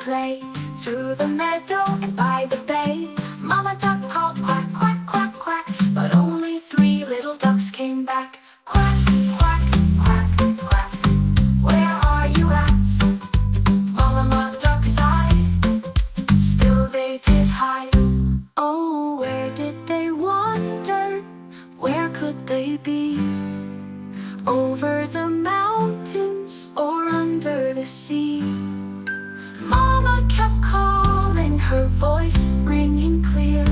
play. Through the meadow and by the bay, Mama Duck called quack, quack, quack, quack, but only 3 little ducks came back. Quack, quack, quack, quack, where are you at? Mama Duck sighed, still they did hide. Oh, where did they wander? Where could they be? Over the mountains or under the sea? Mama kept calling, her voice ringing clear.